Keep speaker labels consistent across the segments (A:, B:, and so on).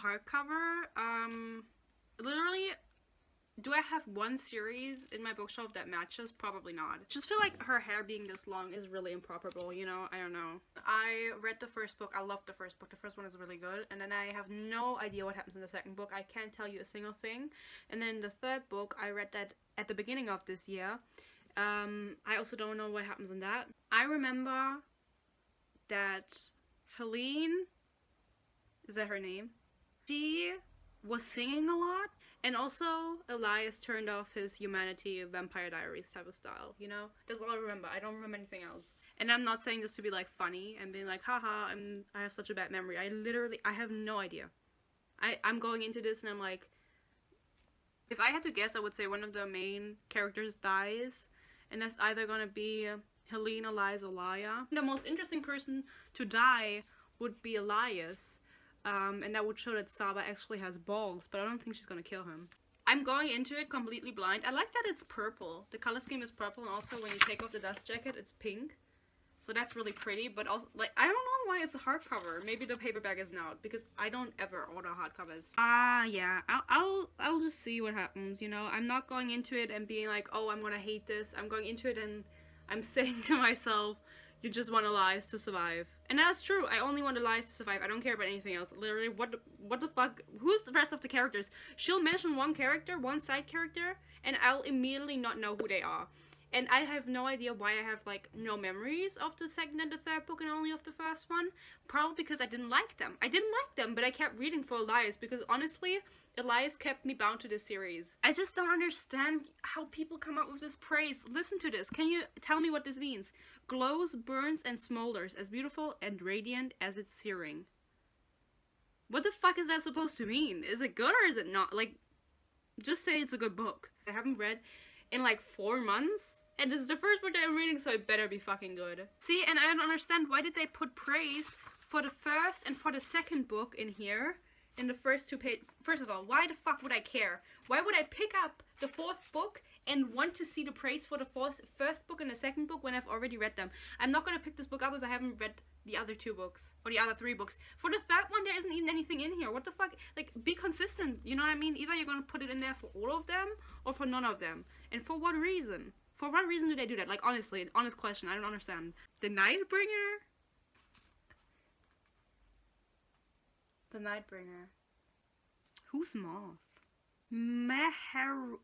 A: hardcover. Literally, do I have one series in my bookshelf that matches? Probably not. Just feel like her hair being this long is really improbable, you know? I don't know. I read the first book. I loved the first book. The first one is really good. And then I have no idea what happens in the second book. I can't tell you a single thing. And then the third book, I read that at the beginning of this year. I also don't know what happens in that. I remember that Helene, is that her name? She was singing a lot. And also, Elias turned off his humanity Vampire Diaries type of style, you know? That's all I remember. I don't remember anything else. And I'm not saying this to be, like, funny and being like, haha, I have such a bad memory. I have no idea. I'm going into this and I'm like, if I had to guess, I would say one of the main characters dies. And that's either gonna be Helene, Elias, or Laya. The most interesting person to die would be Elias. And that would show that Saba actually has balls, but I don't think she's gonna kill him. I'm going into it completely blind. I like that it's purple. The color scheme is purple, and also when you take off the dust jacket, it's pink. So that's really pretty, but also, like, I don't know why it's a hardcover. Maybe the paperback isn't out, because I don't ever order hardcovers. Yeah, I'll just see what happens, you know? I'm not going into it and being like, oh, I'm gonna hate this. I'm going into it and I'm saying to myself, you just want Elias to survive. And that's true. I only want Elias to survive. I don't care about anything else. Literally, what the fuck? Who's the rest of the characters? She'll mention one character, one side character, and I'll immediately not know who they are. And I have no idea why I have, like, no memories of the second and the third book and only of the first one. Probably because I didn't like them. I didn't like them, but I kept reading for Elias because, honestly, Elias kept me bound to this series. I just don't understand how people come up with this praise. Listen to this. Can you tell me what this means? Glows, burns, and smolders, as beautiful and radiant as it's searing. What the fuck is that supposed to mean? Is it good or is it not? Like, just say it's a good book. I haven't read in, like, 4 months. And this is the first book that I'm reading, so it better be fucking good. See, and I don't understand, why did they put praise for the first and for the second book in here? In the first 2 pages. First of all, why the fuck would I care? Why would I pick up the 4th book and want to see the praise for the first book and the second book when I've already read them? I'm not gonna pick this book up if I haven't read the other 2 books. Or the other 3 books. For the third one, there isn't even anything in here. What the fuck? Like, be consistent, you know what I mean? Either you're gonna put it in there for all of them, or for none of them. And for what reason? For what reason do they do that? Like, honestly, an honest question, I don't understand. The Nightbringer? The Nightbringer. Who's Moth? Meheya.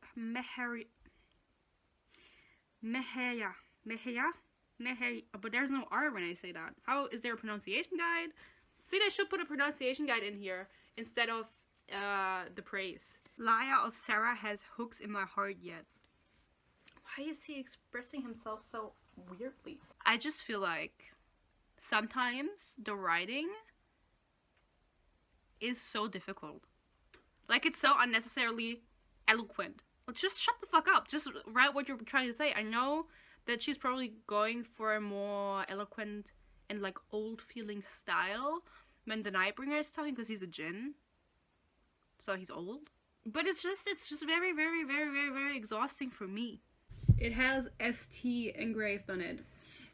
A: But there's no R when I say that. How is there a pronunciation guide? See, they should put a pronunciation guide in here instead of the praise. Laya of Sarah has hooks in my heart yet. Why is he expressing himself so weirdly? I just feel like sometimes the writing is so difficult. Like, it's so unnecessarily eloquent. Like, just shut the fuck up. Just write what you're trying to say. I know that she's probably going for a more eloquent and, like, old-feeling style when the Nightbringer is talking, because he's a djinn. So he's old. But it's just very, very, very, very, very exhausting for me. It has ST engraved on it.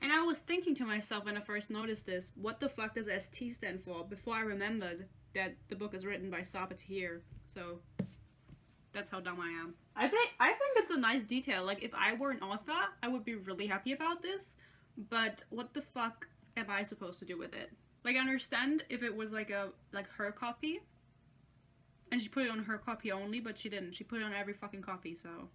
A: And I was thinking to myself when I first noticed this, what the fuck does ST stand for? Before I remembered that the book is written by Sabatir. So that's how dumb I am. I think it's a nice detail. Like, if I were an author, I would be really happy about this. But what the fuck am I supposed to do with it? Like, I understand if it was like her copy. And she put it on her copy only, but she didn't. She put it on every fucking copy, so.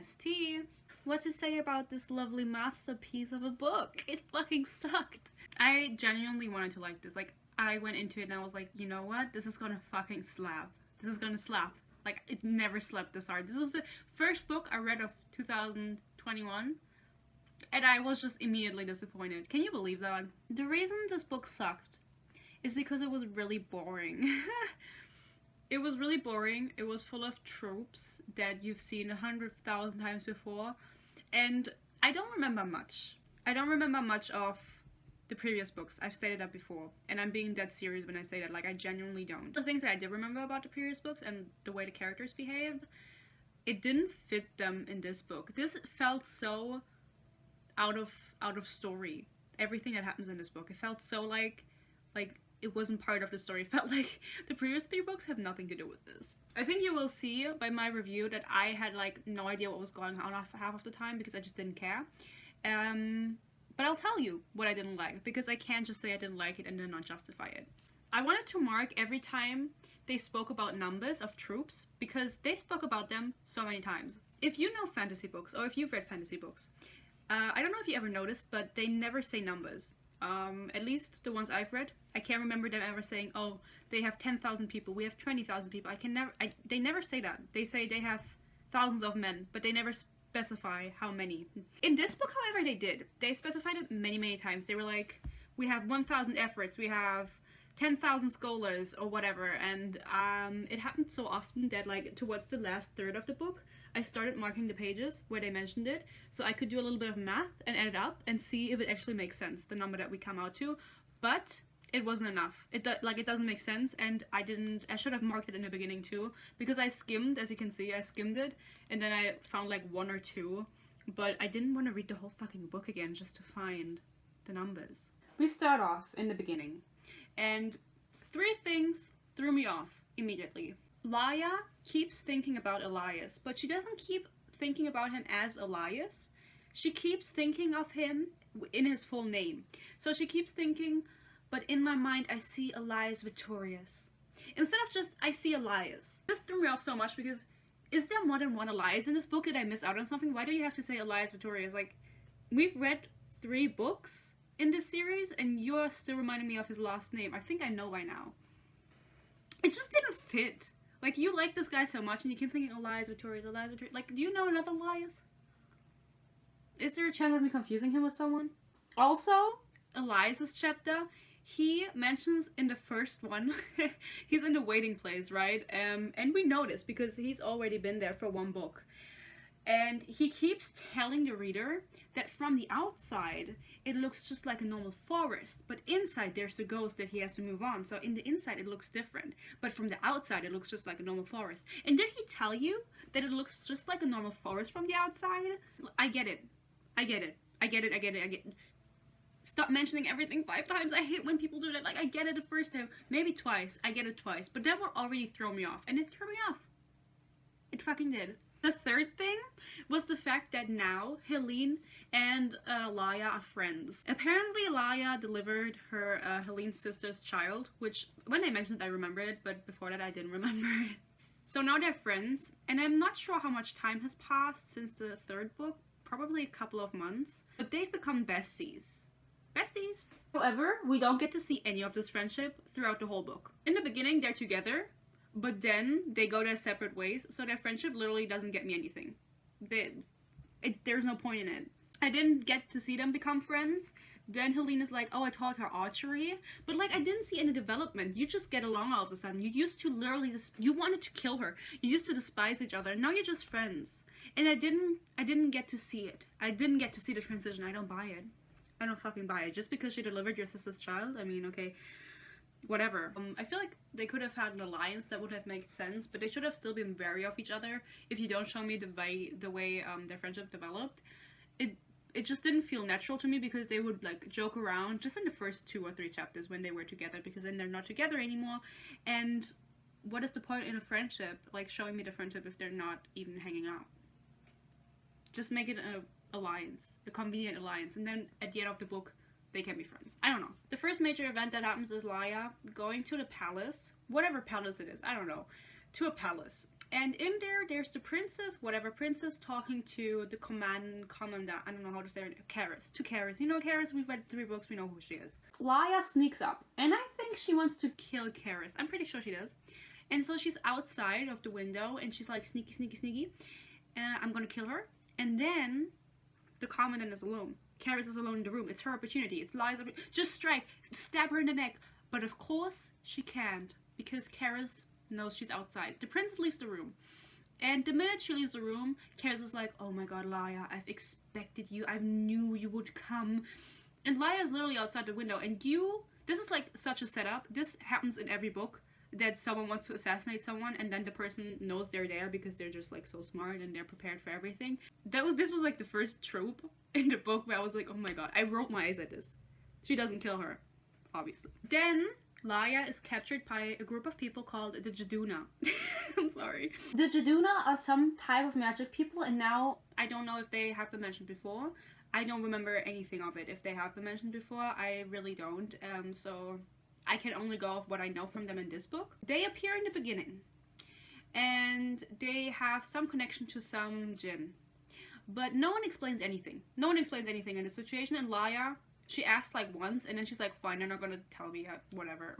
A: ST. What to say about this lovely masterpiece of a book? It fucking sucked. I genuinely wanted to like this. Like, I went into it and I was like, you know what? This is gonna fucking slap. This is gonna slap. Like, it never slept this hard. This was the first book I read of 2021. And I was just immediately disappointed. Can you believe that? The reason this book sucked is because it was really boring. It was really boring. It was full of tropes that you've seen 100,000 times before. And I don't remember much. I don't remember much of the previous books. I've stated that before. And I'm being dead serious when I say that. Like, I genuinely don't. The things that I did remember about the previous books and the way the characters behaved, it didn't fit them in this book. This felt so out of story. Everything that happens in this book. It felt so like it wasn't part of the story. It felt like the previous 3 books have nothing to do with this. I think you will see by my review that I had like no idea what was going on half of the time because I just didn't care. But I'll tell you what I didn't like, because I can't just say I didn't like it and then not justify it. I wanted to mark every time they spoke about numbers of troops, because they spoke about them so many times. If you know fantasy books, or if you've read fantasy books, I don't know if you ever noticed, but they never say numbers. At least the ones I've read, I can't remember them ever saying, oh, they have 10,000 people, we have 20,000 people. They never say that. They say they have thousands of men, but they never specify how many. In this book, however, they did. They specified it many, many times. They were like, we have 1,000 efforts, we have 10,000 scholars, or whatever. And it happened so often that, like, towards the last third of the book, I started marking the pages where they mentioned it, so I could do a little bit of math and add it up and see if it actually makes sense, the number that we come out to. But it wasn't enough. It doesn't make sense, and I should have marked it in the beginning too, because I skimmed, as you can see, I skimmed it, and then I found like 1 or 2, but I didn't want to read the whole fucking book again just to find the numbers. We start off in the beginning, and 3 things threw me off immediately. Laya keeps thinking about Elias, but she doesn't keep thinking about him as Elias. She keeps thinking of him in his full name. So she keeps thinking, but in my mind I see Elias victorious, instead of just I see Elias. This threw me off so much, because is there more than one Elias in this book? Did I miss out on something? Why do you have to say Elias victorious? Like, we've read 3 books in this series and you're still reminding me of his last name. I think I know by now. It just didn't fit. Like, you like this guy so much and you keep thinking Elias victorious, Elias victorious. Like, do you know another Elias? Is there a chance of me confusing him with someone? Also, Elias's chapter, he mentions in the first one, he's in the waiting place, right? And we know this because he's already been there for 1 book. And he keeps telling the reader that from the outside, it looks just like a normal forest. But inside, there's the ghost that he has to move on. So in the inside, it looks different. But from the outside, it looks just like a normal forest. And did he tell you that it looks just like a normal forest from the outside? I get it. I get it. I get it. I get it. I get it. Stop mentioning everything 5 times. I hate when people do that. Like, I get it the first time. Maybe twice. I get it twice. But that would already throw me off. And it threw me off. It fucking did. The third thing was the fact that now Helene and Laya are friends. Apparently Laya delivered her Helene's sister's child, which when they mentioned it I remember it, but before that I didn't remember it. So now they're friends, and I'm not sure how much time has passed since the 3rd book, probably a couple of months, but they've become besties. Besties! However, we don't get to see any of this friendship throughout the whole book. In the beginning they're together, but then they go their separate ways, so their friendship literally doesn't get me anything. There's no point in it. I didn't get to see them become friends. Then Helene is like, oh, I taught her archery. But, like, I didn't see any development. You just get along all of a sudden. You used to literally, you wanted to kill her. You used to despise each other. Now you're just friends. And I didn't get to see it. I didn't get to see the transition. I don't buy it. I don't fucking buy it. Just because she delivered your sister's child? I mean, okay. Whatever. I feel like they could have had an alliance that would have made sense, but they should have still been wary of each other. If you don't show me the way their friendship developed, it just didn't feel natural to me, because they would like joke around just in the first 2 or 3 chapters when they were together, because then they're not together anymore. And what is the point in a friendship, like showing me the friendship if they're not even hanging out? Just make it an alliance, a convenient alliance, and then at the end of the book they can be friends. I don't know. The first major event that happens is Laya going to the palace, whatever palace it is, I don't know, to a palace. And in there's the princess, whatever princess, talking to the commandant, I don't know how to say it, Karis. To Karis. You know Karis? We've read 3 books, we know who she is. Laya sneaks up, and I think she wants to kill Karis. I'm pretty sure she does. And so she's outside of the window, and she's like, sneaky, sneaky, sneaky. I'm gonna kill her. And then the commandant is alone. Karis is alone in the room. It's her opportunity. It's Laya's opportunity. Just strike. Stab her in the neck. But of course, she can't, because Karis knows she's outside. The princess leaves the room. And the minute she leaves the room, Karis is like, oh my god, Laya, I've expected you. I knew you would come. And Laya is literally outside the window. And this is like such a setup. This happens in every book, that someone wants to assassinate someone and then the person knows they're there because they're just like so smart and they're prepared for everything. This was like the first trope in the book where I was like, oh my god, I rolled my eyes at this. She doesn't kill her, obviously. Then Laya is captured by a group of people called the Jaduna. I'm sorry. The Jaduna are some type of magic people, and now I don't know if they have been mentioned before. I don't remember anything of it. If they have been mentioned before, I really don't. So I can only go off what I know from them in this book. They appear in the beginning, and they have some connection to some jinn, but no one explains anything. No one explains anything in the situation. And Laya, she asked like once, and then she's like, fine, they're not gonna tell me yet, whatever.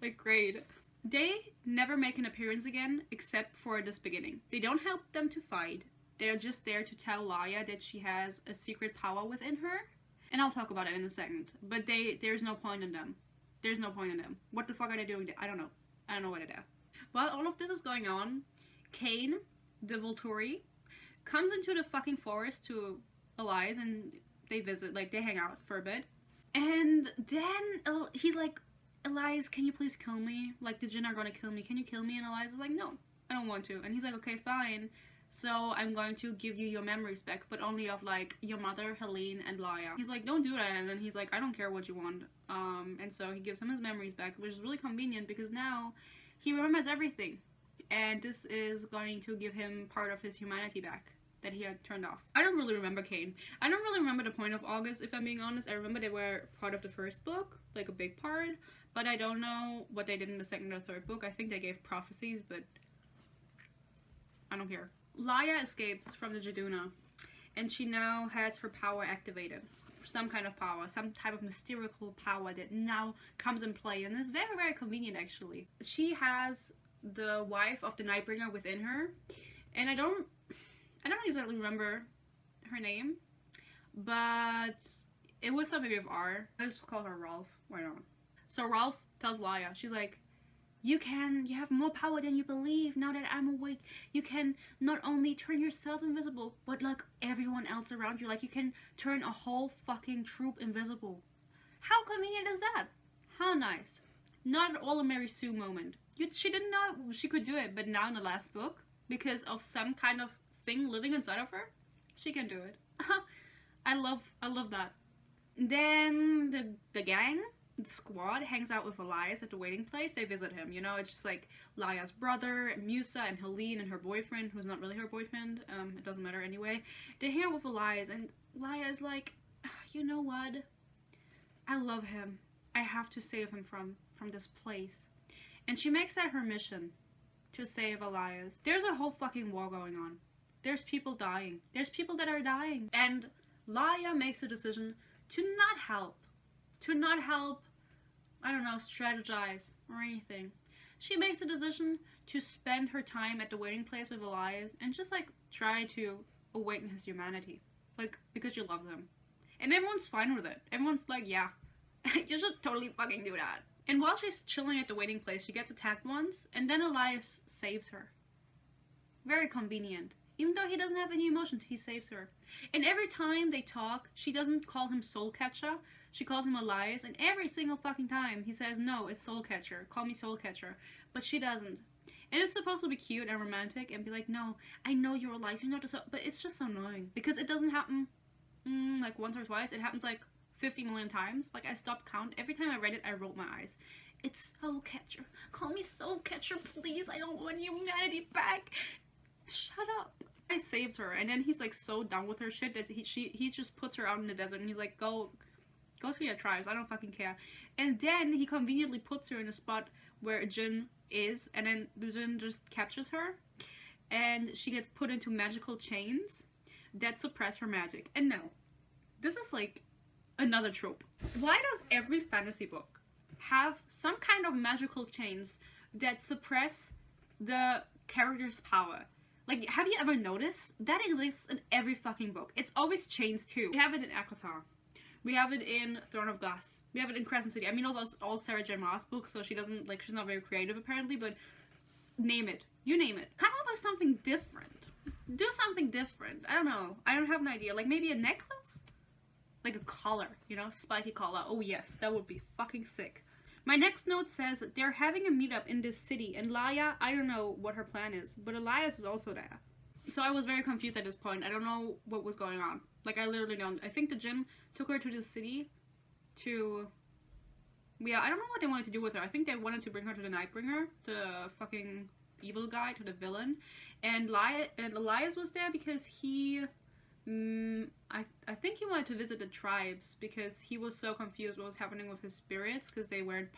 A: Like, great. They never make an appearance again, except for this beginning. They don't help them to fight. They're just there to tell Laya that she has a secret power within her. And I'll talk about it in a second. But there's no point in them. There's no point in them. What the fuck are they doing there? I don't know. I don't know what it is. While all of this is going on, Kane, the Volturi, comes into the fucking forest to Elias, and they visit, like, they hang out for a bit. And then he's like, Elias, can you please kill me? Like, the jinn are gonna kill me. Can you kill me? And Elias is like, no, I don't want to. And he's like, okay, fine. So I'm going to give you your memories back, but only of, like, your mother, Helene, and Laya. He's like, don't do that. And then he's like, I don't care what you want. And so he gives him his memories back, which is really convenient because now he remembers everything. And this is going to give him part of his humanity back that he had turned off. I don't really remember Kane. I don't really remember the point of August, if I'm being honest. I remember they were part of the first book, like a big part, but I don't know what they did in the second or third book. I think they gave prophecies, but I don't care. Laya escapes from the Jaduna, and she now has her power activated. Some kind of power, some type of mystical power that now comes in play, and is very, very convenient, actually. She has the wife of the Nightbringer within her, and I don't exactly remember her name, but it was something with R. Let's just call her Rolf. Why not? So Rolf tells Laya, she's like, you have more power than you believe now that I'm awake. You can not only turn yourself invisible, but like everyone else around you. Like, you can turn a whole fucking troop invisible. How convenient is that? How nice. Not at all a Mary Sue moment. She didn't know she could do it, but now in the last book, because of some kind of thing living inside of her, she can do it. I love that. Then the gang, the squad, hangs out with Elias at the waiting place. They visit him, you know. It's just like Laya's brother, Musa, and Helene, and her boyfriend, who's not really her boyfriend. It doesn't matter anyway. They hang out with Elias, and Laya is like, you know what? I love him. I have to save him from this place. And she makes that her mission, to save Elias. There's a whole fucking war going on. There's people dying. There's people that are dying. And Laya makes a decision to not help. To not help, I don't know, strategize or anything. She makes a decision to spend her time at the waiting place with Elias and just, like, try to awaken his humanity. Like, because she loves him. And everyone's fine with it. Everyone's like, yeah, you should totally fucking do that. And while she's chilling at the waiting place, she gets attacked once, and then Elias saves her. Very convenient. Even though he doesn't have any emotions, he saves her. And every time they talk, she doesn't call him Soulcatcher. She calls him Elias, and every single fucking time he says, no, it's Soulcatcher. Call me Soulcatcher. But she doesn't. And it's supposed to be cute and romantic and be like, no, I know you're Elias, you're not just... But it's just so annoying. Because it doesn't happen, like, once or twice. It happens, like, 50 million times. Like, I stopped count. Every time I read it, I rolled my eyes. It's Soulcatcher. Call me Soulcatcher, please. I don't want humanity back. Shut up. He saves her, and then he's like so done with her shit that he just puts her out in the desert, and he's like, go to your tribes, I don't fucking care. And then he conveniently puts her in a spot where a djinn is, and then the djinn just captures her, and she gets put into magical chains that suppress her magic. And now, this is like another trope. Why does every fantasy book have some kind of magical chains that suppress the character's power? Like, have you ever noticed? That exists in every fucking book. It's always chains too. We have it in ACOTAR. We have it in Throne of Glass. We have it in Crescent City. I mean, also all Sarah J. Maas books, so she doesn't, like, she's not very creative apparently, but name it. You name it. Come up with something different. Do something different. I don't know. I don't have an idea. Like, maybe a necklace? Like a collar, you know? Spiky collar. Oh yes, that would be fucking sick. My next note says they're having a meetup in this city, and Laya, I don't know what her plan is, but Elias is also there. So I was very confused at this point. I don't know what was going on. Like, I literally don't. I think the djinn took her to the city to Yeah, I don't know what they wanted to do with her. I think they wanted to bring her to the Nightbringer, the fucking evil guy, to the villain. And Elias was there because he... I think he wanted to visit the tribes because he was so confused what was happening with his spirits because they weren't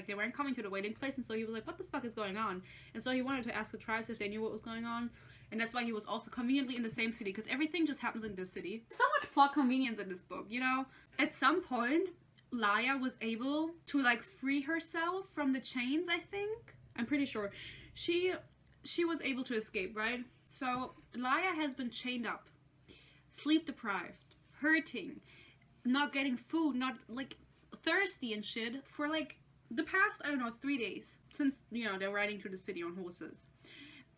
A: they weren't coming to the waiting place, and so he was like, what the fuck is going on? And so he wanted to ask the tribes if they knew what was going on, and that's why he was also conveniently in the same city because everything just happens in this city. So much plot convenience in this book, you know? At some point, Laya was able to like free herself from the chains, I think. I'm pretty sure. She was able to escape, right? So Laya has been chained up, sleep deprived, hurting, not getting food, not like thirsty and shit for like the past, I don't know, 3 days since, you know, they're riding to the city on horses.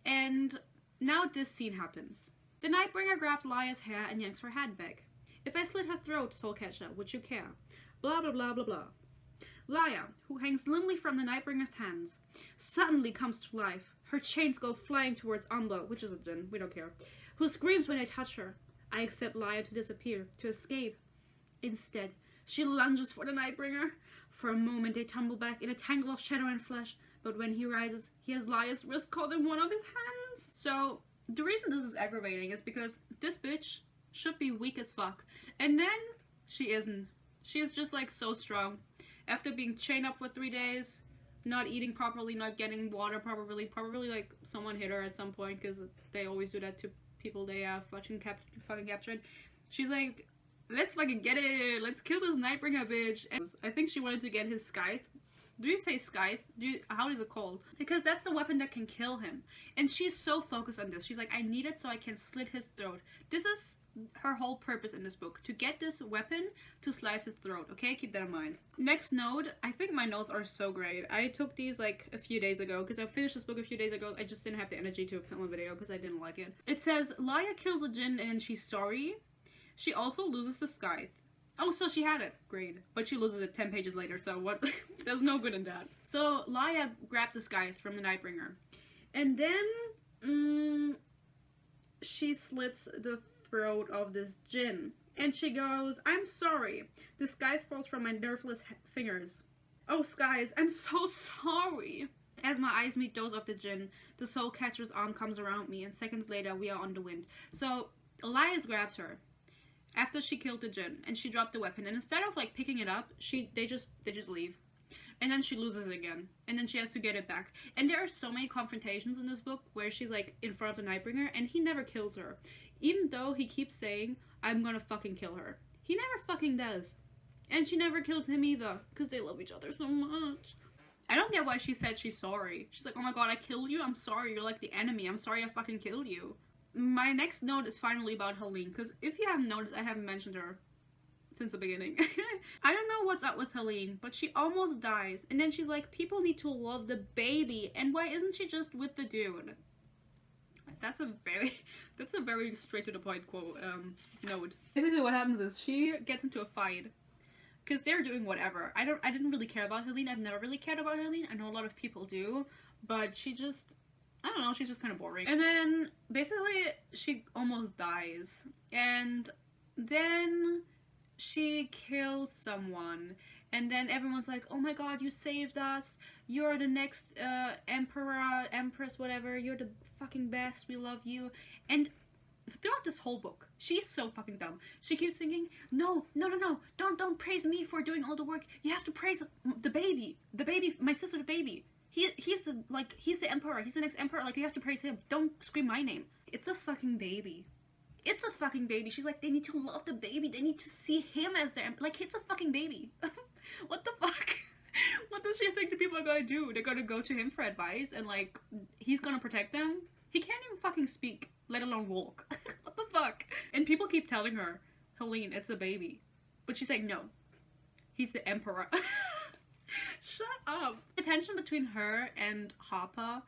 A: And now this scene happens. The Nightbringer grabs Laya's hair and yanks her hat back. If I slit her throat, Soulcatcher, would you care? Blah blah blah blah blah. Laya, who hangs limply from the Nightbringer's hands, suddenly comes to life. Her chains go flying towards Umber, which is a djinn, we don't care, who screams when I touch her. I accept Laya to disappear, to escape. Instead, she lunges for the Nightbringer. For a moment they tumble back in a tangle of shadow and flesh, but when he rises, he has Laya's wrist caught in one of his hands. So, the reason this is aggravating is because this bitch should be weak as fuck. And then, she isn't. She is just like so strong. After being chained up for 3 days, not eating properly, not getting water properly, probably like someone hit her at some point because they always do that to people they have fucking captured. She's like, let's fucking get it, let's kill this Nightbringer bitch. And I think she wanted to get his scythe. Do you say scythe? How is it called? Because that's the weapon that can kill him. And she's so focused on this. She's like, I need it so I can slit his throat. This is her whole purpose in this book, to get this weapon to slice his throat. Okay, keep that in mind. Next note, I think my notes are so great. I took these like a few days ago because I finished this book a few days ago. I just didn't have the energy to film a video because I didn't like it. It says Laya kills a djinn and she's sorry. She also loses the scythe. Oh, so she had it. Great. But she loses it 10 pages later, so what? There's no good in that. So Laya grabbed the scythe from the Nightbringer, and then she slits the throat of this djinn, and she goes, I'm sorry. The scythe falls from my nerveless fingers. Oh, skies, I'm so sorry. As my eyes meet those of the djinn, the Soulcatcher's arm comes around me, and seconds later we are on the wind. So Elias grabs her after she killed the djinn, and she dropped the weapon, and instead of like picking it up, they just leave. And then she loses it again, and then she has to get it back. And there are so many confrontations in this book where she's like in front of the Nightbringer and he never kills her. Even though he keeps saying, I'm gonna fucking kill her. He never fucking does. And she never kills him either, because they love each other so much. I don't get why she said she's sorry. She's like, oh my god, I killed you? I'm sorry, you're like the enemy. I'm sorry I fucking killed you. My next note is finally about Helene, because if you haven't noticed, I haven't mentioned her since the beginning. I don't know what's up with Helene, but she almost dies. And then she's like, people need to love the baby, and why isn't she just with the dude? That's a very straight to the point quote note. Basically what happens is she gets into a fight because they're doing whatever. I didn't really care about Helene. I've never really cared about Helene. I know a lot of people do, but she just, I don't know, she's just kind of boring. And then basically she almost dies, and then she kills someone, and then everyone's like, oh my god, you saved us, you're the next emperor, empress, whatever, you're the fucking best, we love you. And throughout this whole book, she's so fucking dumb. She keeps thinking, no, don't praise me for doing all the work, you have to praise the baby, my sister, the baby. He's the emperor, he's the next emperor, like, you have to praise him, don't scream my name. It's a fucking baby. It's a fucking baby. She's like, they need to love the baby. They need to see him as their... Like, it's a fucking baby. What the fuck? What does she think the people are gonna do? They're gonna go to him for advice and, like, he's gonna protect them? He can't even fucking speak, let alone walk. What the fuck? And people keep telling her, Helene, it's a baby. But she's like, no. He's the emperor. Shut up. The tension between her and Harper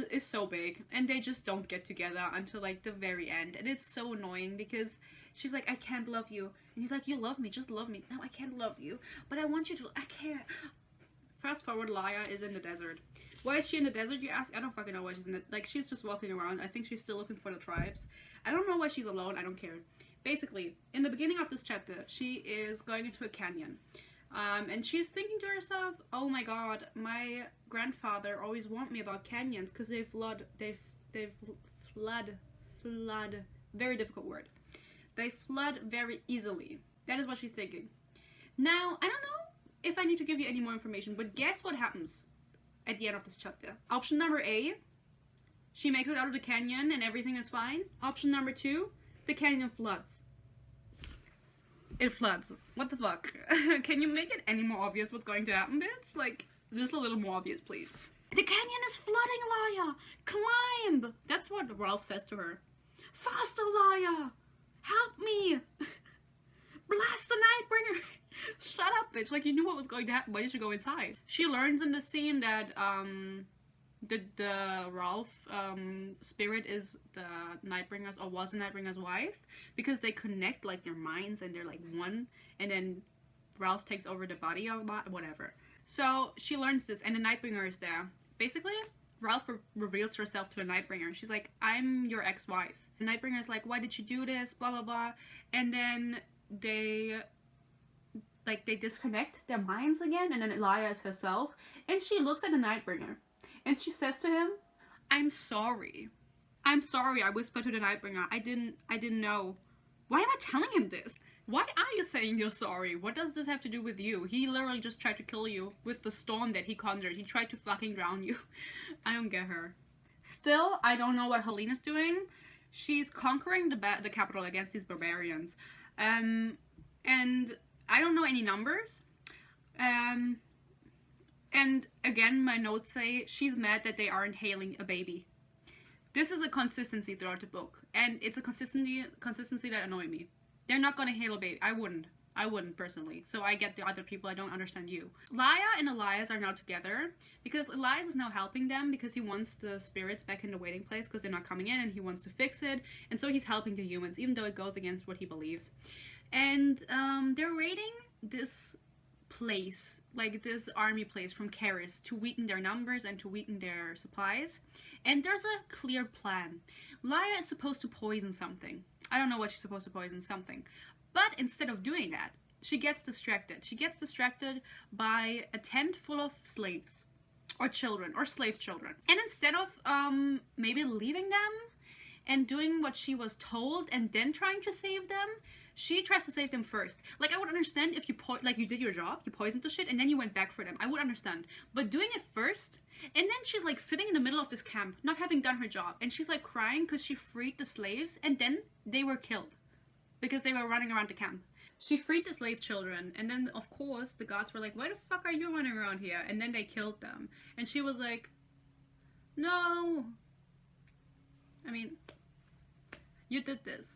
A: is so big, and they just don't get together until like the very end, and it's so annoying because she's like, I can't love you, and he's like, you love me, just love me. No, I can't love you, but I want you to. I can't. Fast forward, Laya is in the desert. Why is she in the desert, you ask? I don't fucking know why she's in it. Like, she's just walking around. I think she's still looking for the tribes. I don't know why she's alone. I don't care. Basically, in the beginning of this chapter, she is going into a canyon. And she's thinking to herself, oh my god, my grandfather always warned me about canyons because they flood, very difficult word. They flood very easily. That is what she's thinking. Now, I don't know if I need to give you any more information, but guess what happens at the end of this chapter? Option number A, she makes it out of the canyon and everything is fine. Option number 2, the canyon floods. It floods. What the fuck? Can you make it any more obvious what's going to happen, bitch? Like, just a little more obvious, please. The canyon is flooding, Laya! Climb! That's what Ralph says to her. Faster, Laya! Help me! Blast the Nightbringer! Shut up, bitch. Like, you knew what was going to happen. Why did you go inside? She learns in the scene that, the Ralph spirit is the Nightbringer's, or was the Nightbringer's wife, because they connect like their minds and they're like one, and then Ralph takes over the body of whatever. So she learns this, and the Nightbringer is there. Basically, Ralph reveals herself to the Nightbringer. She's like, I'm your ex-wife. The Nightbringer is like, why did you do this? Blah blah blah. And then they disconnect their minds again, and then Elias herself, and she looks at the Nightbringer. And she says to him, I'm sorry. I'm sorry, I whispered to the Nightbringer. I didn't know. Why am I telling him this? Why are you saying you're sorry? What does this have to do with you? He literally just tried to kill you with the storm that he conjured. He tried to fucking drown you. I don't get her. Still, I don't know what Helene is doing. She's conquering the capital against these barbarians. And I don't know any numbers. And again, my notes say she's mad that they aren't hailing a baby. This is a consistency throughout the book, and it's a consistency that annoys me. They're not gonna hail a baby. I wouldn't personally. So I get the other people. I don't understand you. Laya and Elias are now together because Elias is now helping them because he wants the spirits back in the waiting place because they're not coming in, and he wants to fix it. And so he's helping the humans, even though it goes against what he believes. And they're raiding this place, like this army place from Karis, to weaken their numbers and to weaken their supplies. And there's a clear plan. Laya is supposed to poison something. I don't know what she's supposed to poison, something. But instead of doing that, she gets distracted. She gets distracted by a tent full of slaves. Or children, or slave children. And instead of maybe leaving them and doing what she was told and then trying to save them, she tries to save them first. Like, I would understand if you you did your job, you poisoned the shit, and then you went back for them. I would understand. But doing it first, and then she's like sitting in the middle of this camp, not having done her job, and she's like crying because she freed the slaves, and then they were killed because they were running around the camp. She freed the slave children, and then of course the gods were like, why the fuck are you running around here? And then they killed them. And she was like, no. I mean, you did this.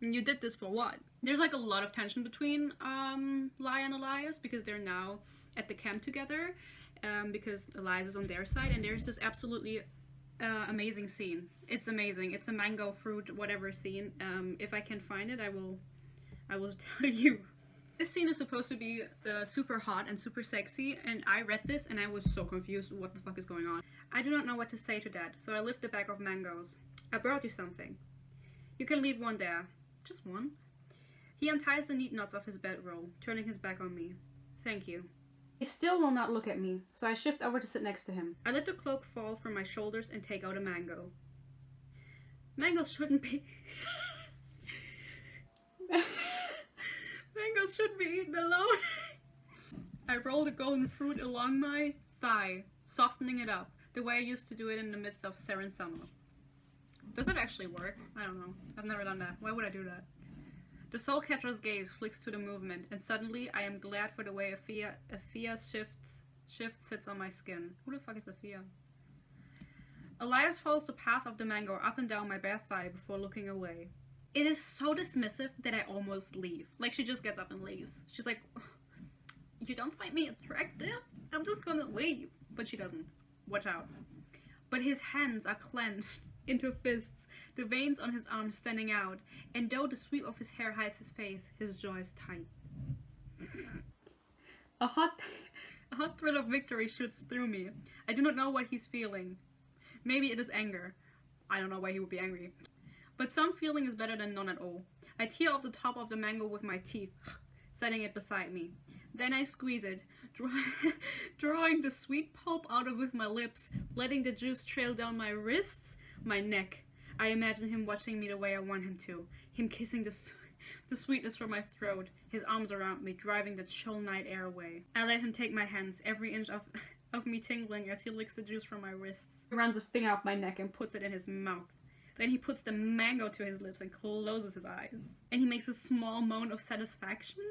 A: You did this for what? There's like a lot of tension between Laya and Elias because they're now at the camp together, because Elias is on their side, and there's this absolutely amazing scene. It's amazing. It's a mango fruit whatever scene. If I can find it, I will tell you. This scene is supposed to be super hot and super sexy, and I read this and I was so confused what the fuck is going on. I do not know what to say to that, so I lift the bag of mangoes. I brought you something. You can leave one there. Just one. He unties the neat knots of his bedroll, turning his back on me. Thank you. He still will not look at me, so I shift over to sit next to him. I let the cloak fall from my shoulders and take out a mango. Mangoes shouldn't be... Mangoes shouldn't be eaten alone. I roll the golden fruit along my thigh, softening it up, the way I used to do it in the midst of Seren summer. Does it actually work? I don't know. I've never done that. Why would I do that? The soul catcher's gaze flicks to the movement, and suddenly I am glad for the way Aphia's shift sits on my skin. Who the fuck is Aphia? Elias follows the path of the mango up and down my bare thigh before looking away. It is so dismissive that I almost leave. Like, she just gets up and leaves. She's like, you don't find me attractive? I'm just gonna leave. But she doesn't. Watch out. But his hands are clenched into fists, the veins on his arms standing out, and though the sweep of his hair hides his face, his jaw is tight. A hot thrill of victory shoots through me. I do not know what he's feeling. Maybe it is anger. I don't know why he would be angry. But some feeling is better than none at all. I tear off the top of the mango with my teeth. setting it beside me. Then I squeeze it, drawing the sweet pulp out of with my lips, letting the juice trail down my wrists, my neck. I imagine him watching me the way I want him to, him kissing the sweetness from my throat, his arms around me, driving the chill night air away. I let him take my hands, every inch of me tingling as he licks the juice from my wrists. He runs a finger up my neck and puts it in his mouth. Then he puts the mango to his lips and closes his eyes. And he makes a small moan of satisfaction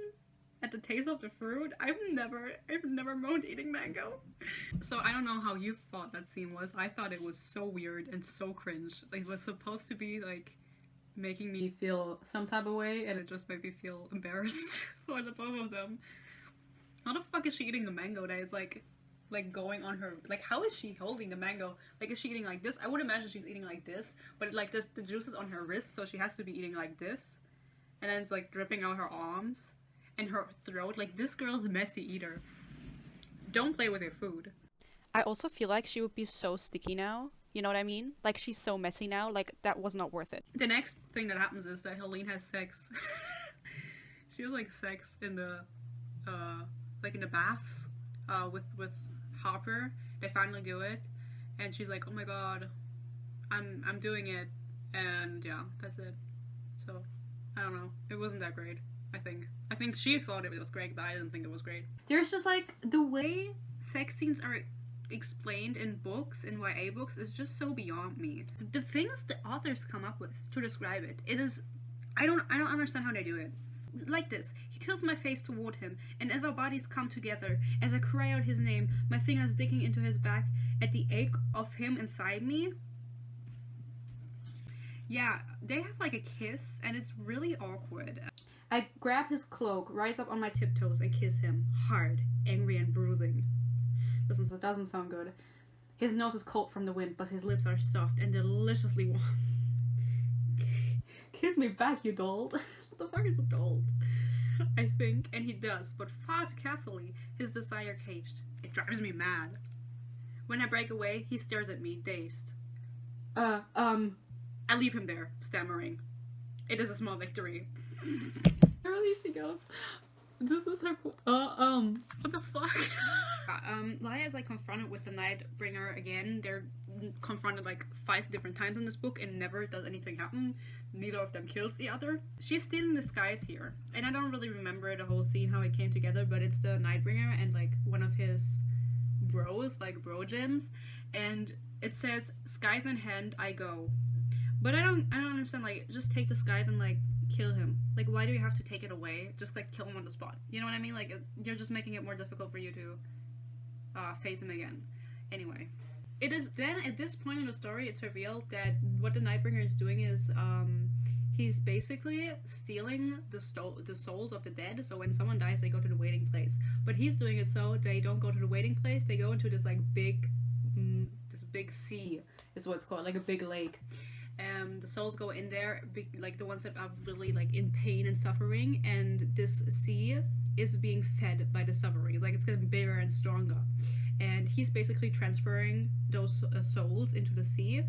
A: at the taste of the fruit. I've never moaned eating mango. So I don't know how you thought that scene was. I thought it was so weird and so cringe. Like, it was supposed to be like making me feel some type of way, and it just made me feel embarrassed for the both of them. How the fuck is she eating the mango that is like going on her, like, how is she holding the mango? Like, is she eating like this? I would imagine she's eating like this, but like the juice is on her wrist, so she has to be eating like this, and then it's like dripping out her arms and her throat. Like, this girl's a messy eater. Don't play with your food.
B: I also feel like she would be so sticky now. You know what I mean? Like, she's so messy now. Like, that was not worth it.
A: The next thing that happens is that Helene has sex. She has like sex in the like in the baths with Hopper. They finally do it, and she's like, oh my god, I'm doing it, and yeah, that's it. So I don't know, it wasn't that great. I think she thought it was great, but I didn't think it was great. There's just like, the way sex scenes are explained in books, in YA books, is just so beyond me. The things the authors come up with to describe it, it is, I don't understand how they do it. Like this, he tilts my face toward him, and as our bodies come together, as I cry out his name, my fingers digging into his back at the ache of him inside me. Yeah, they have like a kiss, and it's really awkward. I grab his cloak, rise up on my tiptoes, and kiss him, hard, angry, and bruising. Doesn't sound good. His nose is cold from the wind, but his lips are soft and deliciously warm. Kiss me back, you dolt. What the fuck is a dolt? I think, and he does, but far too carefully, his desire caged. It drives me mad. When I break away, he stares at me, dazed. I leave him there, stammering. It is a small victory. Early she goes, this is her, what the fuck? Laya is like confronted with the Nightbringer again. They're confronted like 5 different times in this book, and never does anything happen. Neither of them kills the other. She's still in disguise here, and I don't really remember the whole scene, how it came together, but it's the Nightbringer and like one of his bros, like brogens, and it says, scythe in hand, I go. But I don't understand, like, just take the scythe and like kill him. Like, why do you have to take it away? Just like kill him on the spot. You know what I mean? Like, you're just making it more difficult for you to face him again. Anyway, it is then at this point in the story it's revealed that what the Nightbringer is doing is he's basically stealing the souls of the dead. So when someone dies, they go to the waiting place, but he's doing it so they don't go to the waiting place. They go into this like big sea is what it's called, like a big lake. The souls go in there, like the ones that are really like in pain and suffering, and this sea is being fed by the sufferings. Like, it's getting bigger and stronger, and he's basically transferring those souls into the sea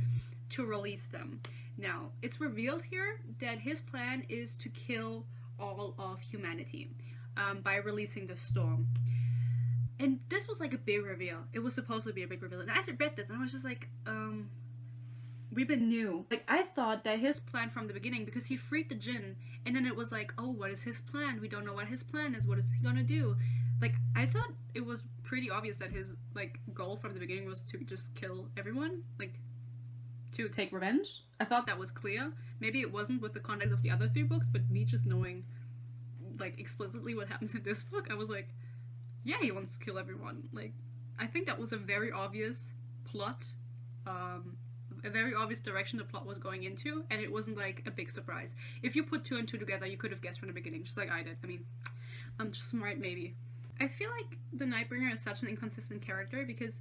A: to release them. Now, it's revealed here that his plan is to kill all of humanity by releasing the storm. And this was like a big reveal. It was supposed to be a big reveal. And I read this and I was just like, we've been new. Like, I thought that his plan from the beginning, because he freed the djinn, and then it was like, oh, what is his plan? We don't know what his plan is. What is he gonna do? Like, I thought it was pretty obvious that his, like, goal from the beginning was to just kill everyone. Like, to take revenge. I thought that was clear. Maybe it wasn't with the context of the other 3 books, but me just knowing, like, explicitly what happens in this book, I was like, yeah, he wants to kill everyone. Like, I think that was a very obvious plot, a very obvious direction the plot was going into, and it wasn't like a big surprise. If you put 2 and 2 together, you could have guessed from the beginning, just like I did. I mean, I'm just smart, maybe. I feel like the Nightbringer is such an inconsistent character because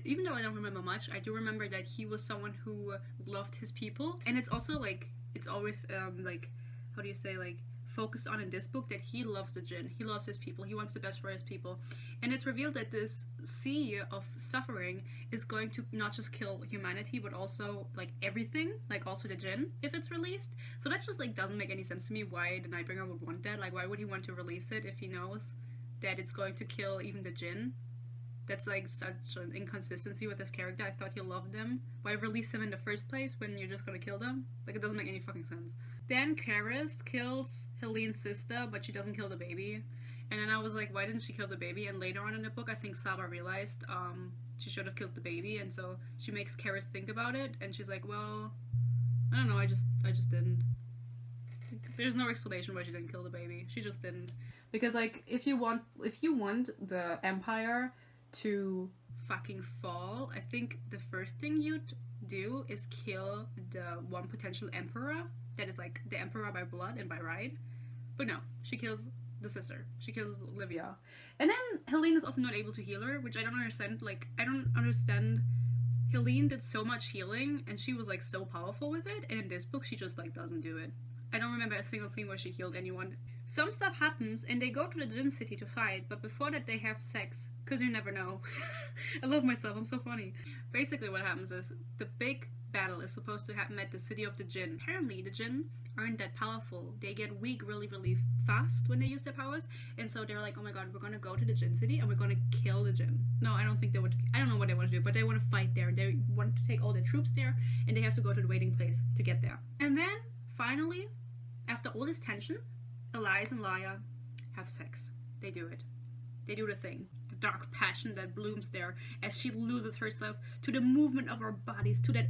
A: even though I don't remember much, I do remember that he was someone who loved his people, and it's also like, it's always like, how do you say, like, focused on in this book, that he loves the Jinn. He loves his people. He wants the best for his people. And it's revealed that this sea of suffering is going to not just kill humanity, but also, like, everything, like, also the Jinn, if it's released. So that just, like, doesn't make any sense to me why the Nightbringer would want that. Like, why would he want to release it if he knows that it's going to kill even the Jinn? That's, like, such an inconsistency with this character. I thought he loved them. Why release them in the first place when you're just gonna kill them? Like, it doesn't make any fucking sense. Then Karis kills Helene's sister, but she doesn't kill the baby. And then I was like, why didn't she kill the baby? And later on in the book, I think Saba realized she should have killed the baby, and so she makes Karis think about it, and she's like, well, I don't know, I just didn't. There's no explanation why she didn't kill the baby. She just didn't. Because, like, if you want the Empire to fucking fall, I think the first thing you'd do is kill the one potential emperor that is, like, the emperor by blood and by right. But no, she kills the sister. She kills Livia. And then Helene is also not able to heal her, which I don't understand. Like, I don't understand. Helene did so much healing and she was, like, so powerful with it, and in this book she just, like, doesn't do it. I don't remember a single scene where she healed anyone. Some stuff happens and they go to the Jinn City to fight, but before that they have sex. Because you never know. I love myself, I'm so funny. Basically what happens is the big battle is supposed to happen at the city of the Jinn. Apparently the Jinn aren't that powerful. They get weak really, really fast when they use their powers. And so they're like, oh my god, we're gonna go to the Jinn City and we're gonna kill the Jinn. No, I don't think they would. I don't know what they want to do, but they want to fight there. They want to take all their troops there and they have to go to the waiting place to get there. And then, finally, after all this tension, Elias and Laya have sex. They do it. They do the thing. The dark passion that blooms there as she loses herself to the movement of our bodies, to that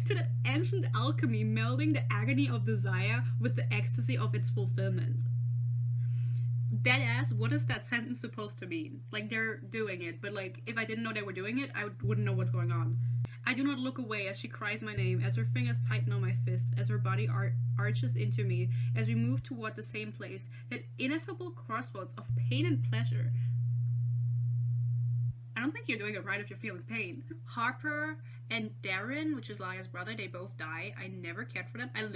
A: to that ancient alchemy, melding the agony of desire with the ecstasy of its fulfillment. Deadass, what is that sentence supposed to mean? Like, they're doing it, but, like, if I didn't know they were doing it, I wouldn't know what's going on. I do not look away as she cries my name, as her fingers tighten on my fists, as her body arches into me, as we move toward the same place, that ineffable crossroads of pain and pleasure. I don't think you're doing it right if you're feeling pain. Harper and Darren, which is Laya's brother, they both die. I never cared for them. I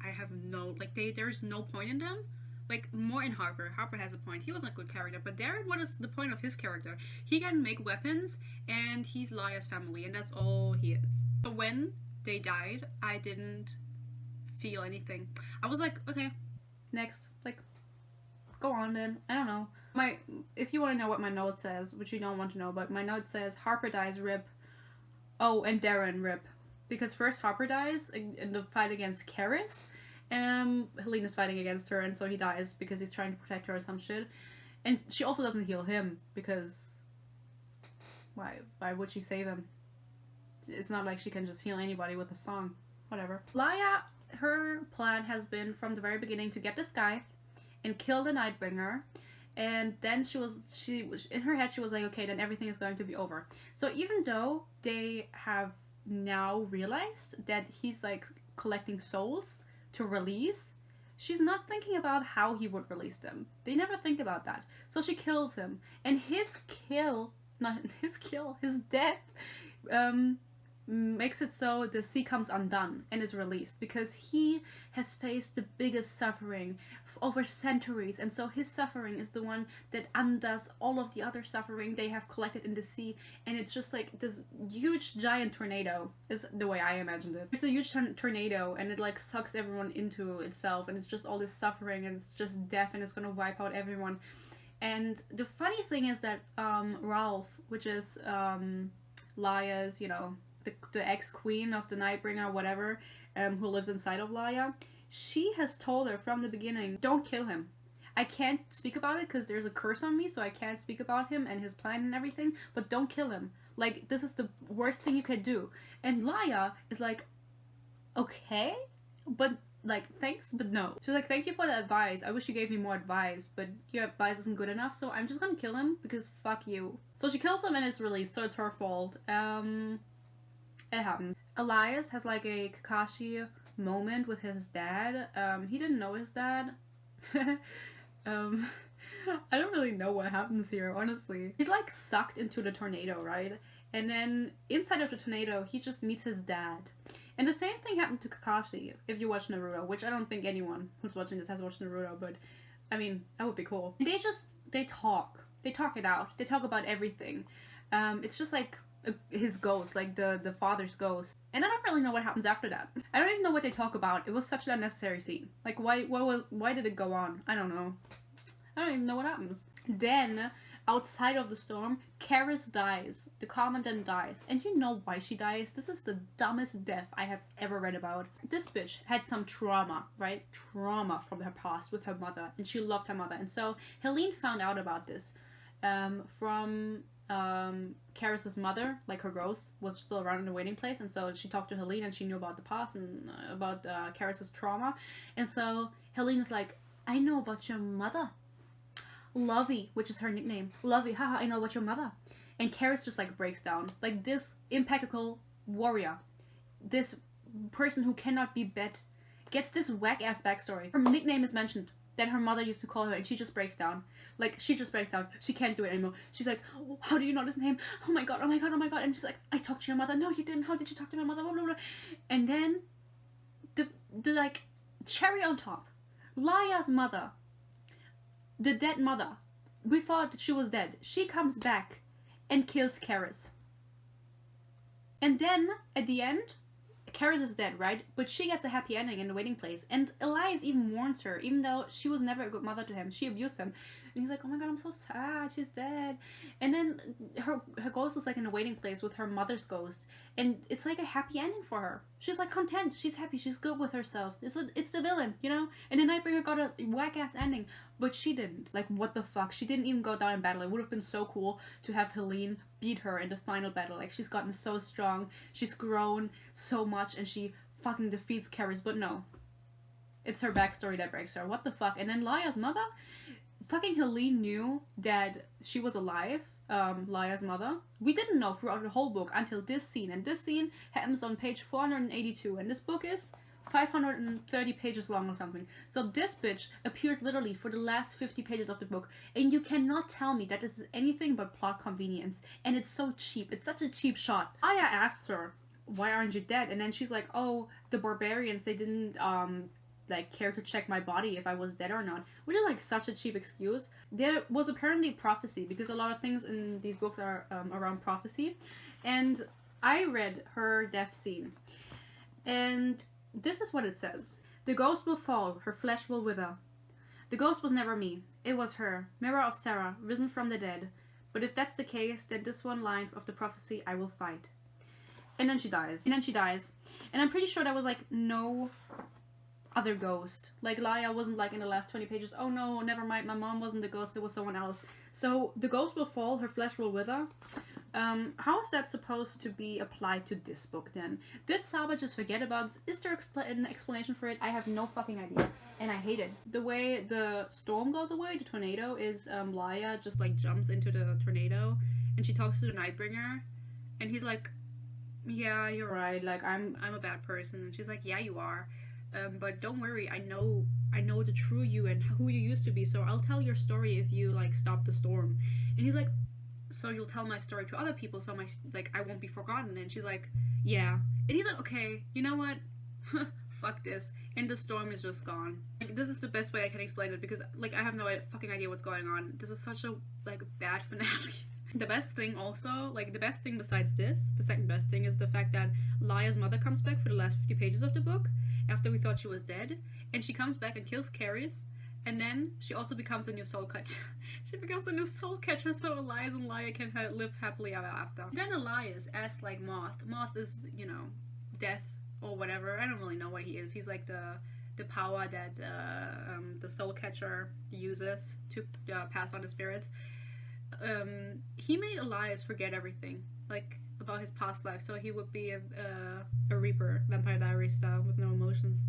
A: have no, like, there's no point in them. Like, more in Harper. Harper has a point. He was a good character. But Darren, what is the point of his character? He can make weapons, and he's Laya's family, and that's all he is. So when they died, I didn't feel anything. I was like, okay, next. Like, go on then. I don't know. If you want to know what my note says, which you don't want to know, but my note says, Harper dies, rip. Oh, and Darren, rip. Because first Harper dies in the fight against Karis. Helene is fighting against her, and so he dies because he's trying to protect her or some shit. And she also doesn't heal him, because why would she save him? It's not like she can just heal anybody with a song. Whatever. Laya, her plan has been from the very beginning to get this guy and kill the Nightbringer, and then she was in her head she was like, okay, then everything is going to be over. So even though they have now realized that he's, like, collecting souls to release, she's not thinking about how he would release them. They never think about that. So she kills him, and his death makes it so the sea comes undone and is released, because he has faced the biggest suffering over centuries, and so his suffering is the one that undoes all of the other suffering they have collected in the sea. And it's just like this huge giant tornado is the way I imagined it. It's a huge tornado, and it, like, sucks everyone into itself, and it's just all this suffering, and it's just death, and it's gonna wipe out everyone. And the funny thing is that Ralph, which is Laya's, you know, the ex-queen of the Nightbringer, whatever, who lives inside of Laya, she has told her from the beginning, don't kill him. I can't speak about it because there's a curse on me, so I can't speak about him and his plan and everything, but don't kill him. Like, this is the worst thing you could do. And Laya is like, okay, but, like, thanks, but no. She's like, thank you for the advice. I wish you gave me more advice, but your advice isn't good enough, so I'm just gonna kill him because fuck you. So she kills him and it's released, so it's her fault. It happens. Elias has, like, a Kakashi moment with his dad. He didn't know his dad. I don't really know what happens here, honestly. He's, like, sucked into the tornado, right? And then inside of the tornado, he just meets his dad. And the same thing happened to Kakashi, if you watch Naruto, which I don't think anyone who's watching this has watched Naruto, but I mean, that would be cool. They talk. They talk it out. They talk about everything. It's just like his ghost, like the father's ghost. And I don't really know what happens after that. I don't even know what they talk about. It was such an unnecessary scene. Like, why did it go on? I don't know. I don't even know what happens. Then, outside of the storm, Karis dies. The commandant dies. And you know why she dies? This is the dumbest death I have ever read about. This bitch had some trauma, right? Trauma from her past with her mother. And she loved her mother. And so, Helene found out about this from Karis's mother, like her ghost, was still around in the waiting place. And so, she talked to Helene and she knew about the past and about Karis's trauma. And so, Helene is like, I know about your mother. Lovey, which is her nickname. Lovey, haha, I know about your mother. And Karis just like breaks down. Like this impeccable warrior, this person who cannot be bet, gets this whack-ass backstory. Her nickname is mentioned that her mother used to call her, and she just breaks down. Like, she just breaks down. She can't do it anymore. She's like, how do you know this name? Oh my god, oh my god, oh my god. And she's like, I talked to your mother. No, you didn't. How did you talk to my mother? Blah, blah, blah. And then, the like, cherry on top. Laya's mother, the dead mother, we thought she was dead. She comes back and kills Karis. And then, at the end, Karis is dead, right? But she gets a happy ending in the waiting place. And Elias even warns her, even though she was never a good mother to him. She abused him. And he's like, oh my god, I'm so sad. She's dead. And then her ghost is like in a waiting place with her mother's ghost. And it's like a happy ending for her. She's like content. She's happy. She's good with herself. It's the villain, you know? And the Nightbringer got a whack-ass ending. But she didn't. Like, what the fuck? She didn't even go down in battle. It would have been so cool to have Helene beat her in the final battle. Like, she's gotten so strong. She's grown so much. And she fucking defeats Karis. But no. It's her backstory that breaks her. What the fuck? And then Laya's mother? Fucking Helene knew that she was alive. Laya's mother. We didn't know throughout the whole book until this scene. And this scene happens on page 482. And this book is 530 pages long or something. So this bitch appears literally for the last 50 pages of the book. And you cannot tell me that this is anything but plot convenience. And it's so cheap. It's such a cheap shot. Laya asked her, why aren't you dead? And then she's like, oh, the barbarians, they didn't like care to check my body if I was dead or not, which is like such a cheap excuse. There was apparently prophecy, because a lot of things in these books are around prophecy, and I read her death scene, and this is what it says: the ghost will fall, her flesh will wither. The ghost was never me, it was her, mirror of Sarah, risen from the dead. But if that's the case, then this one line of the prophecy I will fight. And then she dies. And I'm pretty sure there was like no other ghost. Like, Laya wasn't like in the last 20 pages, oh no, never mind, my mom wasn't the ghost, it was someone else. So the ghost will fall, her flesh will wither. How is that supposed to be applied to this book then? Did Saba just forget about this? Is there an explanation for it? I have no fucking idea, and I hate it. The way the storm goes away, the tornado, is Laya just like jumps into the tornado and she talks to the Nightbringer and he's like, yeah, you're right, like I'm a bad person. And she's like, yeah, you are. But don't worry, I know the true you and who you used to be, so I'll tell your story if you like stop the storm. And he's like, so you'll tell my story to other people, so I won't be forgotten. And she's like, yeah. And he's like, okay, you know what? Fuck this. And the storm is just gone. Like, this is the best way I can explain it, because like I have no fucking idea what's going on. This is such a like bad finale. The best thing also, like the best thing besides this, the second best thing, is the fact that Laya's mother comes back for the last 50 pages of the book, after we thought she was dead, and she comes back and kills Karis, and then she also becomes a new soul catcher. She becomes a new soul catcher, so Elias and Laya can live happily ever after. Then Elias asks like Moth. Moth is, you know, death or whatever. I don't really know what he is. He's like the power that the soul catcher uses to pass on the spirits. He made Elias forget everything, like about his past life, so he would be a Reaper, Vampire Diaries style, with no emotions.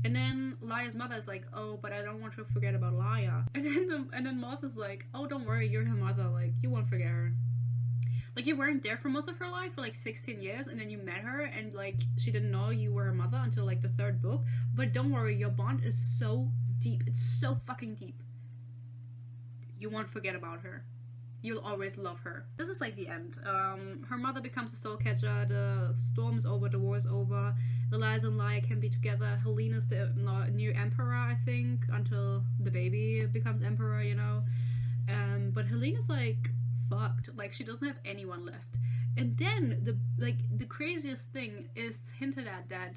A: And then Laya's mother is like, oh, but I don't want to forget about Laya. And then Moth is like, oh, don't worry, you're her mother, like you won't forget her. Like, you weren't there for most of her life, for like 16 years, and then you met her and like she didn't know you were her mother until like the 3rd book. But don't worry, your bond is so deep, it's so fucking deep. You won't forget about her. You'll always love her. This is like the end. Her mother becomes a soul catcher, the storm's over, the war's over, Elias and Laya can be together. Helene is the new emperor, I think, until the baby becomes emperor, you know. But Helene is like fucked. Like she doesn't have anyone left. And then the craziest thing is hinted at that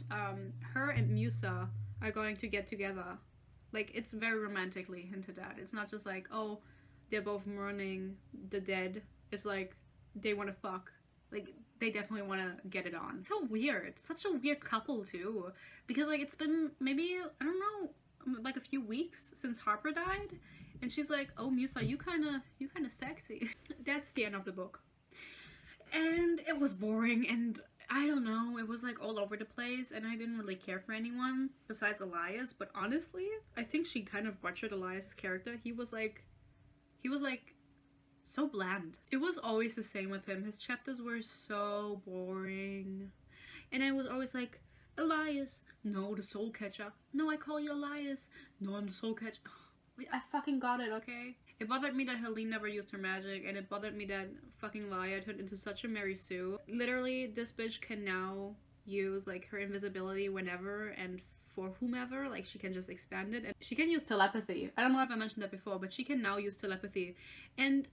A: her and Musa are going to get together. Like it's very romantically hinted at. It's not just like, oh, they're both mourning the dead. It's like they want to fuck. Like they definitely want to get it on. So weird. Such a weird couple too. Because like it's been maybe, I don't know, like a few weeks since Harper died. And she's like, oh Musa, you kinda sexy. That's the end of the book. And it was boring, and I don't know, it was like all over the place, and I didn't really care for anyone besides Elias. But honestly, I think she kind of butchered Elias' character. He was like so bland. It was always the same with him. His chapters were so boring. And I was always like, Elias, no, the soul catcher. No, I call you Elias. No, I'm the soul catcher. I fucking got it, okay? It bothered me that Helene never used her magic, and it bothered me that fucking Laya turned into such a Mary Sue. Literally, this bitch can now use, like, her invisibility whenever and for whomever. Like, she can just expand it. And she can use telepathy. I don't know if I mentioned that before, but she can now use telepathy. And,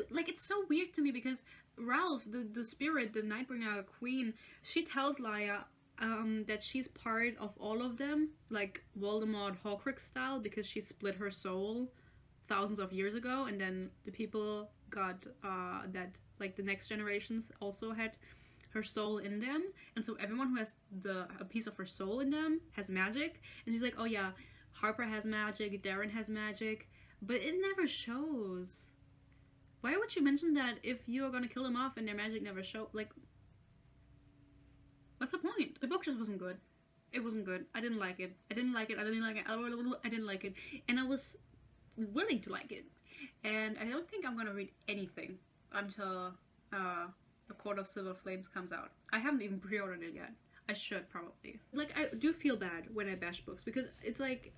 A: like, it's so weird to me because Ralph, the spirit, the Nightbringer queen, she tells Laya that she's part of all of them, like Voldemort Horcrux style, because she split her soul thousands of years ago, and then the people got that, like the next generations also had her soul in them, and so everyone who has a piece of her soul in them has magic. And she's like, oh yeah, Harper has magic, Darren has magic, but it never shows. Why would you mention that if you are gonna kill them off and their magic never show? Like, what's the point? The book just wasn't good. It wasn't good. I didn't like it. I didn't like it. I didn't like it. I didn't like it. And I was willing to like it. And I don't think I'm gonna read anything until A Court of Silver Flames comes out. I haven't even pre-ordered it yet. I should probably. Like, I do feel bad when I bash books because it's like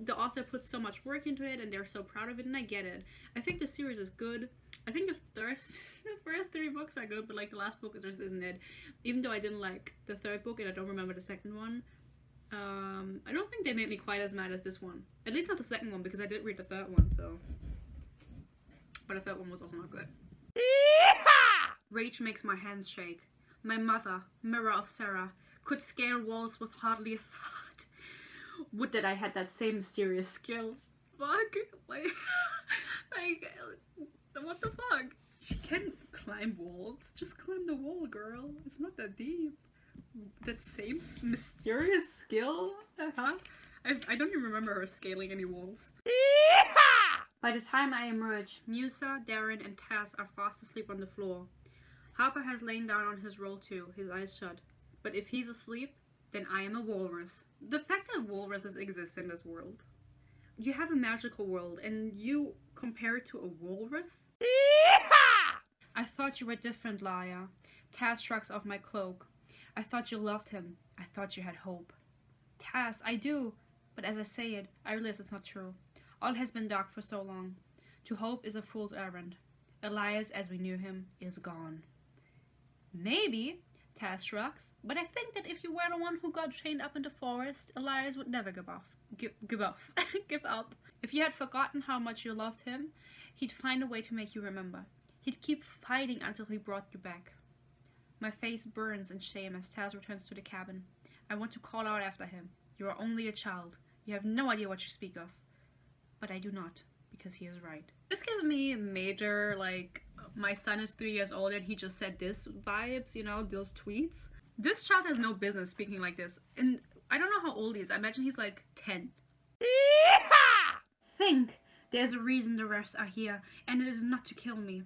A: the author puts so much work into it and they're so proud of it, and I get it. I think the series is good. I think the first 3 books are good, but like the last book just isn't it. Even though I didn't like the 3rd book and I don't remember the 2nd one. I don't think they made me quite as mad as this one. At least not the 2nd one, because I did read the 3rd one, so. But the 3rd one was also not good. Rage makes my hands shake. My mother, mirror of Sarah, could scale walls with hardly a thought. Would that I had that same mysterious skill. Fuck. Like, what the fuck? She can climb walls. Just climb the wall, girl. It's not that deep. That same mysterious skill? Uh-huh. I don't even remember her scaling any walls. By the time I emerge, Musa, Darren, and Taz are fast asleep on the floor. Harper has lain down on his roll too, his eyes shut. But if he's asleep, then I am a walrus. The fact that walruses exist in this world. You have a magical world, and you compare it to a walrus? I thought you were different, Laya. Taz shrugs off my cloak. I thought you loved him. I thought you had hope. Taz, I do. But as I say it, I realize it's not true. All has been dark for so long. To hope is a fool's errand. Elias, as we knew him, is gone. Maybe, Taz shrugs, but I think that if you were the one who got chained up in the forest, Elias would never give up. Give up. If you had forgotten how much you loved him, he'd find a way to make you remember. He'd keep fighting until he brought you back. My face burns in shame as Taz returns to the cabin. I want to call out after him. You are only a child. You have no idea what you speak of. But I do not, because he is right. This gives me major, like, my son is 3 years old and he just said this vibes, you know, those tweets. This child has no business speaking like this. And I don't know how old he is. I imagine he's like 10. Think! There's a reason the refs are here, and it is not to kill me.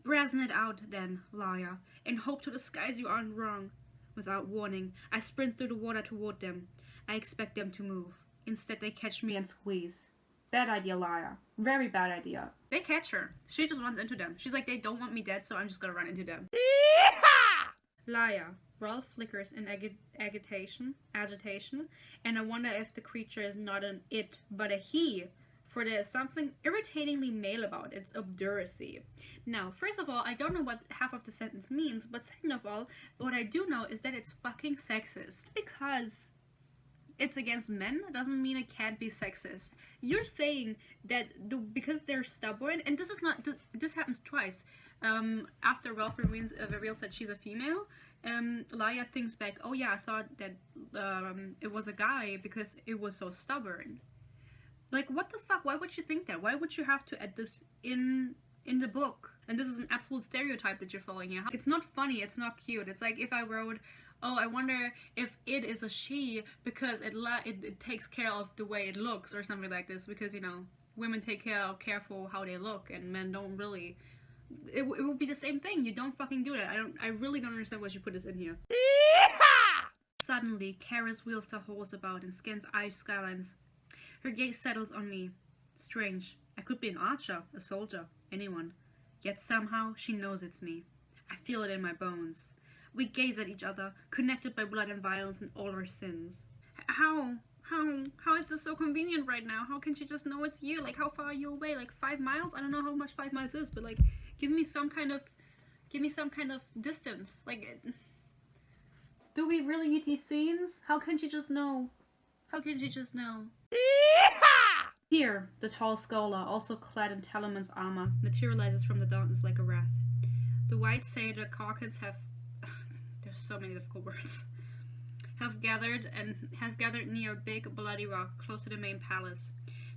A: Brazen it out, then, Laya, and hope to the skies you aren't wrong. Without warning, I sprint through the water toward them. I expect them to move. Instead, they catch me and squeeze. Bad idea, Laya. Very bad idea. They catch her. She just runs into them. She's like, they don't want me dead, so I'm just gonna run into them. Laya. Ralph flickers in agitation, and I wonder if the creature is not an it, but a he. for there's something irritatingly male about its obduracy. Now, first of all, I don't know what half of the sentence means, but second of all, what I do know is that it's fucking sexist. Because it's against men doesn't mean it can't be sexist. You're saying that because they're stubborn, and this is not, this happens twice. After Ralph reveals that she's a female, Laya thinks back, oh yeah, I thought that it was a guy because it was so stubborn. Like, what the fuck? Why would you think that? Why would you have to add this in the book? And this is an absolute stereotype that you're following here. It's not funny, it's not cute. It's like if I wrote, oh, I wonder if it is a she because it takes care of the way it looks or something like this, because, you know, women take care for how they look and men don't really. It would be the same thing. You don't fucking do that. I really don't understand why you put this in here. Suddenly, Kara's wheels her horse about and scans ice skylines. Her gaze settles on me. Strange. I could be an archer, a soldier, anyone. Yet somehow she knows it's me. I feel it in my bones. We gaze at each other, connected by blood and violence and all our sins. How is this so convenient right now? How can she just know it's you? Like, how far are you away? Like 5 miles? I don't know how much 5 miles is, but like, give me some kind of distance. Like, do we really need these scenes? How can she just know? How can she just know? Here, the tall scholar, also clad in Talaman's armor, materializes from the darkness like a wrath. The white seder carcans have there's so many difficult words. Have gathered near a big bloody rock close to the main palace.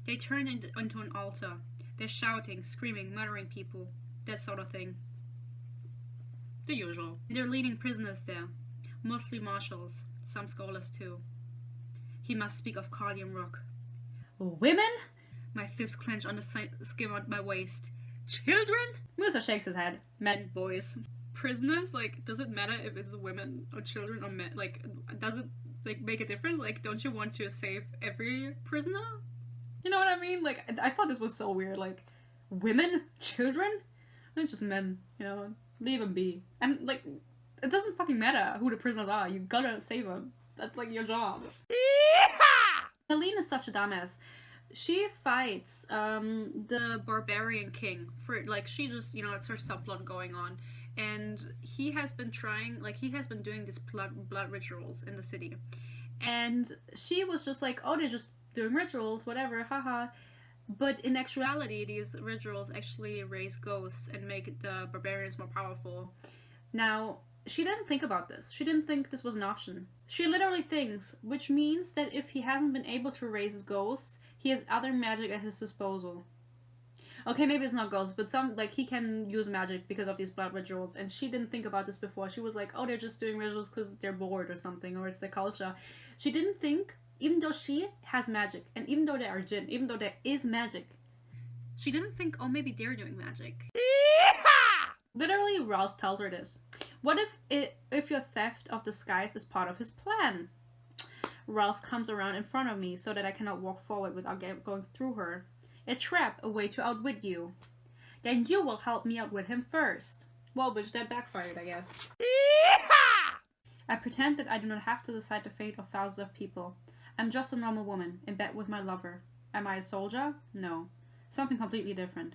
A: They turn into an altar. They're shouting, screaming, murdering people, that sort of thing. The usual. They're leading prisoners there, mostly marshals, some scholars too. He must speak of Cardium Rock. Women? My fists clench on the skin on my waist. Children? Musa shakes his head. Men, boys. Prisoners? Like, does it matter if it's women or children or men? Like, does it, like, make a difference? Like, don't you want to save every prisoner? You know what I mean? Like, I thought this was so weird. Like, women? Children? It's just men, you know? Leave them be. And, like, it doesn't fucking matter who the prisoners are. You gotta save them. That's, like, your job. Helene is such a dumbass. She fights the barbarian king for, like, she just, you know, it's her subplot going on, and he has been doing these blood rituals in the city, and she was just like, oh, they're just doing rituals, whatever, haha. But in actuality, these rituals actually raise ghosts and make the barbarians more powerful. Now, she didn't think about this. She didn't think this was an option. She literally thinks, which means that if he hasn't been able to raise ghosts, he has other magic at his disposal. Okay, maybe it's not ghosts, but he can use magic because of these blood rituals, and she didn't think about this before. She was like, oh, they're just doing rituals because they're bored or something, or it's their culture. She didn't think, even though she has magic, and even though they are jinn, even though there is magic, she didn't think, oh, maybe they're doing magic. Literally, Ralph tells her this. What if your theft of the scythe is part of his plan? Ralph comes around in front of me so that I cannot walk forward without going through her. A trap, a way to outwit you. Then you will help me outwit him first. Well, which that backfired, I guess. I pretend that I do not have to decide the fate of thousands of people. I'm just a normal woman, in bed with my lover. Am I a soldier? No. Something completely different.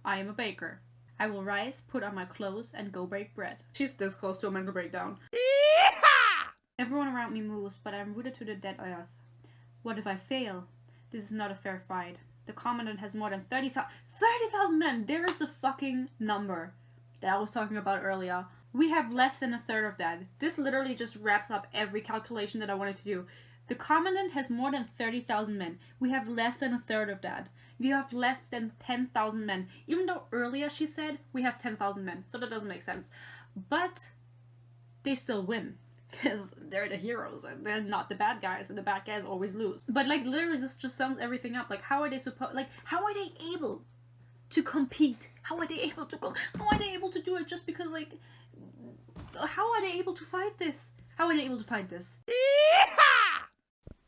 A: I am a baker. I will rise, put on my clothes, and go bake bread. She's this close to a mental breakdown. Everyone around me moves, but I'm rooted to the dead earth. What if I fail? This is not a fair fight. The Commandant has more than 30,000 men! There is the fucking number that I was talking about earlier. We have less than a third of that. This literally just wraps up every calculation that I wanted to do. The Commandant has more than 30,000 men. We have less than a third of that. We have less than 10,000 men. Even though earlier she said we have 10,000 men. So that doesn't make sense. But they still win. Because they're the heroes and they're not the bad guys. And the bad guys always lose. But like literally this just sums everything up. Like how are they how are they able to compete? How are they able to How are they able to do it just because like... How are they able to fight this? How are they able to fight this?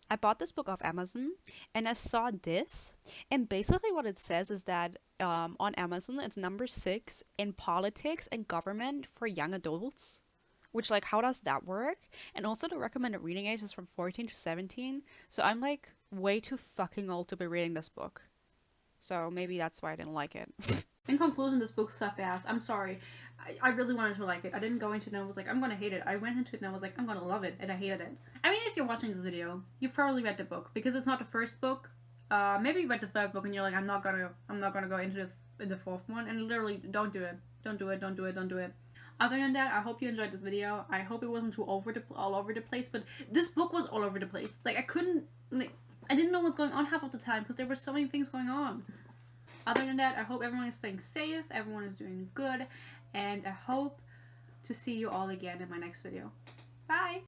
B: I bought this book off Amazon and I saw this, and basically what it says is that on Amazon it's number 6 in politics and government for young adults, which like how does that work? And also the recommended reading age is from 14 to 17, so I'm like way too fucking old to be reading this book. So maybe that's why I didn't like it.
A: In conclusion, this book sucked ass. I'm sorry. I really wanted to like it. I didn't go into it and I was like, I'm gonna hate it. I went into it and I was like, I'm gonna love it, and I hated it. I mean, if you're watching this video, you've probably read the book because it's not the first book. Maybe you read the third book and you're like, I'm not gonna go into the fourth one, and literally don't do it. Don't do it. Don't do it. Don't do it. Other than that, I hope you enjoyed this video. I hope it wasn't too all over the place, but this book was all over the place. Like I didn't know what's going on half of the time because there were so many things going on. Other than that, I hope everyone is staying safe, everyone is doing good, and I hope to see you all again in my next video. Bye!